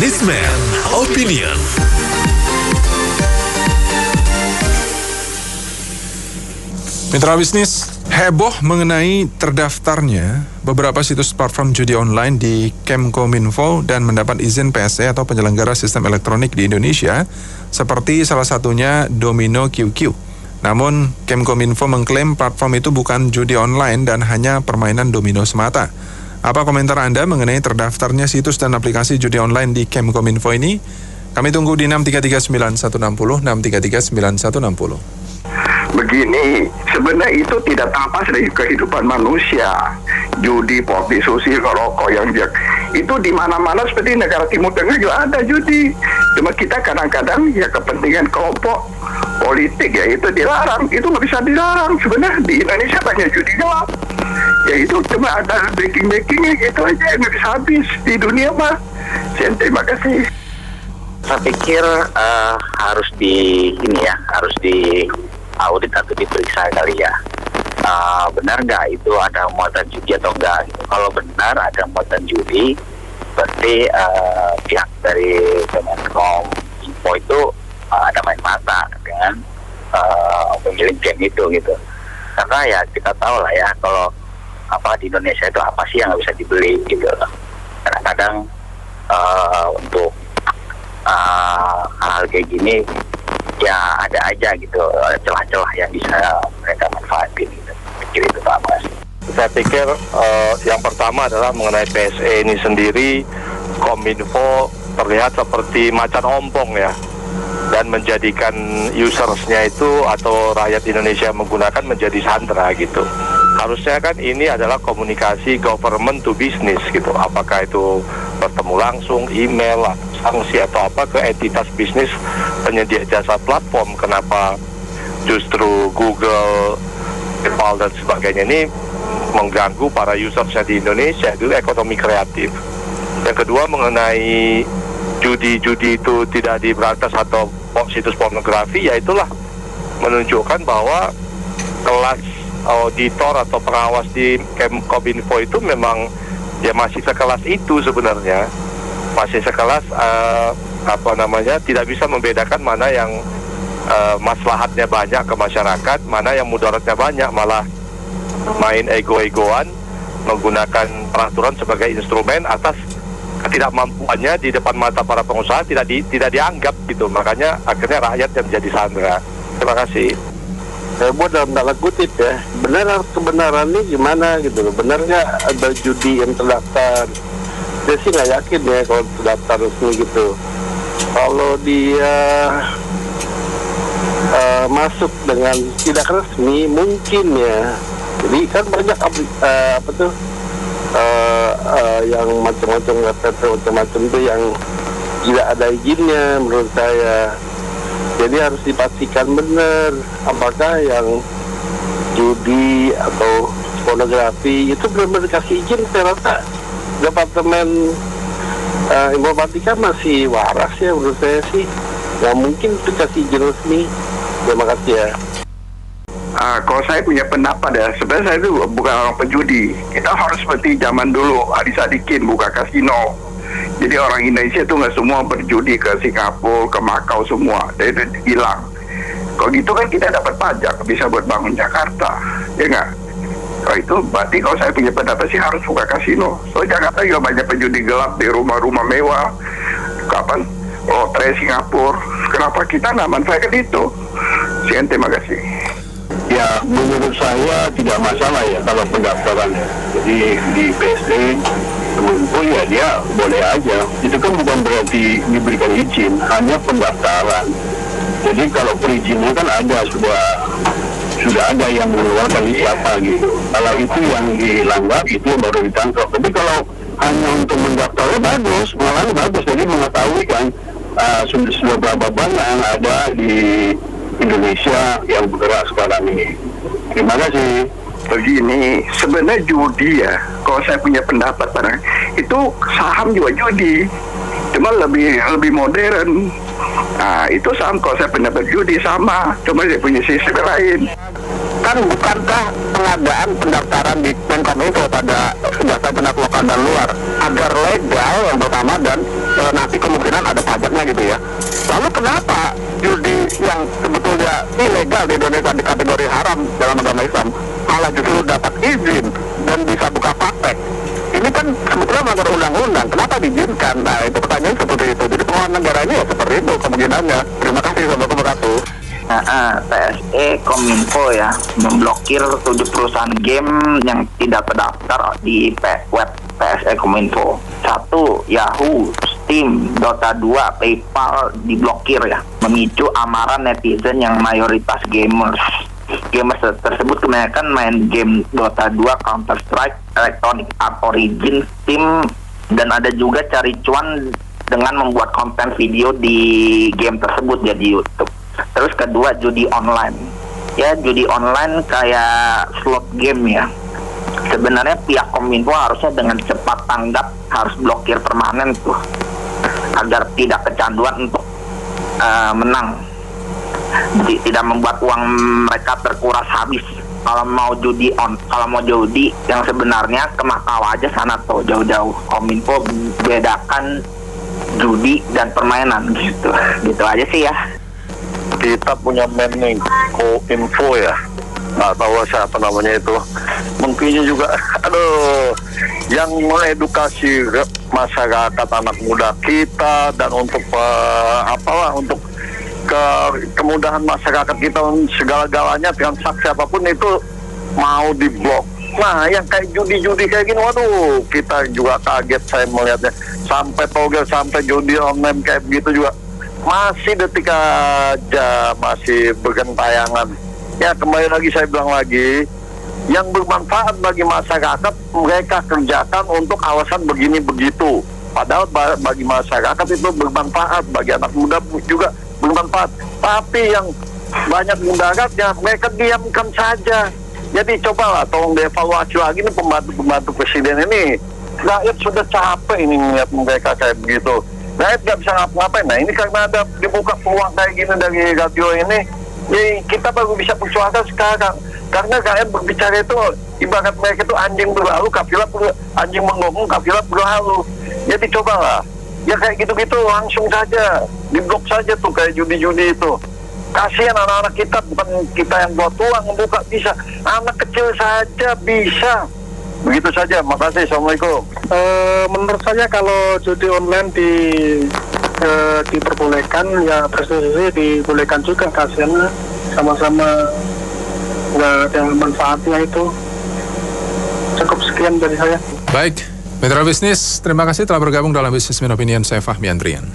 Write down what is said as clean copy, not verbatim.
Businessman Opinion. Mitra bisnis, heboh mengenai terdaftarnya beberapa situs platform judi online di Kemkominfo dan mendapat izin PSE atau penyelenggara sistem elektronik di Indonesia, seperti salah satunya Domino QQ. Namun, Kemkominfo mengklaim platform itu bukan judi online dan hanya permainan domino semata. Apa komentar Anda mengenai terdaftarnya situs dan aplikasi judi online di Kemkominfo ini? Kami tunggu di 6339160, 6339160. Begini, sebenarnya itu tidak tampak dari kehidupan manusia. Judi, prostitusi, rokok yang itu di mana-mana seperti negara Timur Tengah juga ada judi. Cuma kita kadang-kadang ya kepentingan kelompok politik ya itu dilarang. Itu nggak bisa dilarang. Sebenarnya di Indonesia banyak judi gelap. Ya itu cuma ada backing-backingnya gitu aja, nggak bisa habis di dunia mah. Terima kasih. Saya pikir harus di audit atau diperiksa kali ya. Benar nggak itu ada muatan judi atau enggak? Kalau benar ada muatan judi, berarti pihak dari Kemenkominfo itu ada main mata dengan pemilik game itu gitu. Karena ya kita tahu lah ya kalau di Indonesia itu apa sih yang nggak bisa dibeli gitu. Kadang-kadang untuk hal-hal kayak gini ya ada aja gitu celah-celah yang bisa mereka manfaatin gitu. Pikir itu Pak Mas. Saya pikir yang pertama adalah mengenai PSE ini sendiri, Kominfo terlihat seperti macan ompong ya, dan menjadikan usersnya itu atau rakyat Indonesia menggunakan menjadi sandera gitu. Harusnya kan ini adalah komunikasi government to business gitu. Apakah itu bertemu langsung, email, sanksi atau apa ke entitas bisnis penyedia jasa platform. Kenapa justru Google, PayPal dan sebagainya ini mengganggu para usersnya di Indonesia, itu ekonomi kreatif. Yang kedua mengenai judi-judi itu tidak diberantas atau situs pornografi, ya itulah menunjukkan bahwa kelas auditor atau pengawas di Kemkominfo itu memang ya masih sekelas itu sebenarnya, masih sekelas tidak bisa membedakan mana yang maslahatnya banyak ke masyarakat, mana yang mudaratnya banyak, malah main ego-egoan menggunakan peraturan sebagai instrumen atas ketidakmampuannya di depan mata para pengusaha tidak dianggap gitu. Makanya akhirnya rakyat yang menjadi sandera. Terima kasih. Buat dalam tanda kutip ya, benar kebenarannya gimana gitu loh, benar nggak ada judi yang terdaftar? Saya sih nggak yakin ya kalau terdaftar resmi gitu. Kalau dia masuk dengan tidak resmi mungkin ya. Jadi kan banyak yang macam-macam website macam-macam itu yang tidak ada izinnya menurut saya. Jadi harus dipastikan benar apakah yang judi atau pornografi itu benar-benar dikasih izin. Saya rasa Departemen Informatika masih waras ya menurut saya sih. Nggak mungkin dikasih izin resmi. Terima kasih ya. Kalau saya punya pendapat ya, sebenarnya saya itu bukan orang penjudi. Kita harus seperti zaman dulu, adik-adikin buka kasino. Jadi orang Indonesia itu nggak semua berjudi ke Singapura, ke Makau semua. Jadi itu hilang. Kalau gitu kan kita dapat pajak, bisa buat bangun Jakarta, ya nggak? Kalau itu berarti kalau saya punya pendapat sih harus buka kasino. Soalnya Jakarta juga banyak penjudi gelap di rumah-rumah mewah. Kapan? Lotre Singapura. Kenapa kita nggak manfaatkan itu? Sekian, terima kasih. Ya, menurut saya tidak masalah ya kalau pendaftaran ya. Jadi di PSE, Kominfo ya dia boleh aja. Itu kan bukan berarti diberikan izin, hanya pendaftaran. Jadi kalau perizinnya kan ada sudah ada yang mengeluarkan siapa gitu. Kalau itu yang dilanggar itu baru ditangkap. Tapi kalau hanya untuk mendaftarnya bagus, malah bagus. Jadi mengetahui kan sudah berapa banyak yang ada di Indonesia yang bergerak sekarang ini. Terima kasih. Begini, sebenarnya judi ya, kalau saya punya pendapat itu saham juga judi, cuma lebih modern. Nah, itu saham kalau saya pendapat judi sama, cuma dia punya sistem lain. Kan bukankah pengadaan pendaftaran di Menkominfo pada daftar penak lokal dan luar agar legal yang pertama dan nanti kemungkinan ada pajaknya gitu ya. Lalu kenapa judi yang sebetulnya ilegal di Indonesia di kategori haram dalam agama Islam malah justru dapat izin dan bisa buka praktek? Ini kan sebetulnya melanggar undang-undang, kenapa diizinkan? Nah, itu pertanyaan seperti itu. Jadi pengelolaan negara ini ya seperti itu kemungkinannya. Terima kasih, Assalamualaikum warahmatullahi wabarakatuh. PSE Kominfo ya memblokir 7 perusahaan game yang tidak terdaftar di web PSE Kominfo. 1. Yahoo, Steam, Dota 2, PayPal diblokir ya, memicu amarah netizen yang mayoritas gamers. Gamers tersebut kebanyakan main game Dota 2, Counter Strike, Electronic Arts Origins, Steam, dan ada juga cari cuan dengan membuat konten video di game tersebut ya di YouTube. Terus kedua, judi online. Ya, judi online kayak slot game ya. Sebenarnya pihak Kominfo harusnya dengan cepat tanggap harus blokir permanen tuh, agar tidak kecanduan untuk menang. Tidak membuat uang mereka terkuras habis. Kalau mau judi yang sebenarnya ke Macau aja sana tuh jauh-jauh. Kominfo bedakan judi dan permainan gitu. Gitu aja sih ya. Kita punya Kominfo ya, nggak tahu siapa namanya itu, menterinya juga, yang mengedukasi masyarakat anak muda kita dan untuk untuk kemudahan masyarakat kita segala-galanya, transaksi apapun itu mau diblok. Nah, yang kayak judi-judi kayak gini, waduh, kita juga kaget saya melihatnya. Sampai togel, sampai judi online kayak begitu juga masih detik aja, masih bergentayangan. Ya, kembali lagi saya bilang lagi, yang bermanfaat bagi masyarakat mereka kerjakan untuk alasan begini begitu. Padahal bagi masyarakat itu bermanfaat, bagi anak muda juga bermanfaat. Tapi yang banyak mudaratnya mereka diamkan saja. Jadi cobalah tolong dievaluasi lagi nih pembantu presiden ini. Rakyat sudah capek ini melihat mereka kayak begitu. Rakyat nggak bisa ngapa-ngapain. Nah, ini karena ada dibuka peluang kayak gini dari radio ini, jadi kita baru bisa bersuara sekarang. Karena rakyat berbicara itu ibarat mereka itu anjing berlalu, anjing menggonggong, kafilah berlalu. Jadi cobalah, ya kayak gitu-gitu langsung saja diblok saja tuh kayak judi-judi itu. Kasihan anak-anak kita, bukan kita yang tua ngebuka, bisa anak kecil saja bisa. Begitu saja, makasih. Assalamualaikum. Menurut saya kalau judi online diperbolehkan, ya prestasi dibolehkan juga, kasihan sama-sama nggak ada manfaatnya itu. Cukup sekian dari saya. Baik, Mitra Bisnis, terima kasih telah bergabung dalam Businessman Opinion. Saya Fahmi Andrian.